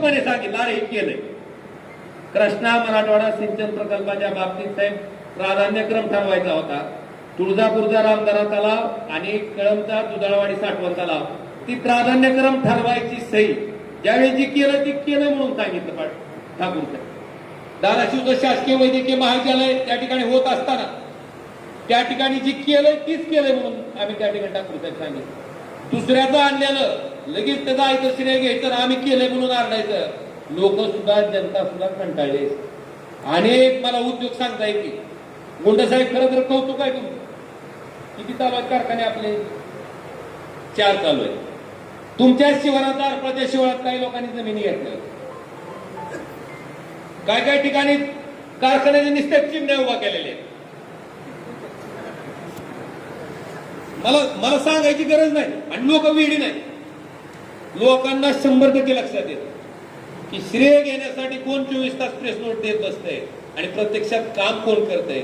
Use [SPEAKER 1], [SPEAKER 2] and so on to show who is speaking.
[SPEAKER 1] ठामपणे सांगितलं, अरे हे केलंय. कृष्णा मराठवाडा सिंचन प्रकल्पाच्या बाबतीत साहेब प्राधान्यक्रम ठरवायचा होता. तुळजापूरचा रामदारा तलाव आणि कळमचा दुधाळवाडी साठवण तलाव, ती प्राधान्यक्रम ठरवायची सही ज्यावेळी जी केलं ती केलं म्हणून सांगितलं ठाकूर साहेब. धाराशिवचं शासकीय वैद्यकीय महाविद्यालय त्या ठिकाणी होत असताना त्या ठिकाणी जी केलंय तीच केलंय म्हणून आम्ही त्या ठिकाणी ठाकूर साहेब सांगितलं. दुसऱ्याचं आणलेलं लगेच त्याचं आयतं श्रेय घ्यायचं, आम्ही केलंय म्हणून आणायचं. लोक सुद्धा, जनता सुद्धा कंटाळले. अनेक मला उद्योग सांगता येतील. गुंडसाहेब खरं तर कौतुक आहे तुमचं. किती चालू आहेत कारखाने आपले? 4 चालू आहेत. तुमच्या शिवारात, अर्पाच्या शिवारात काही लोकांनी जमिनी घेतल्या. काय ठिकाणी कारखान्याचे निस्त्या चिमण्या उभा केलेले आहेत. मला सांगायची गरज नाही. आणि लोक वेडी नाही. लोकांना 100% लक्षात येतं की श्रेय घेण्यासाठी कोण 24 तास प्रेस नोट देत बसतंय आणि प्रत्यक्षात काम कोण करतंय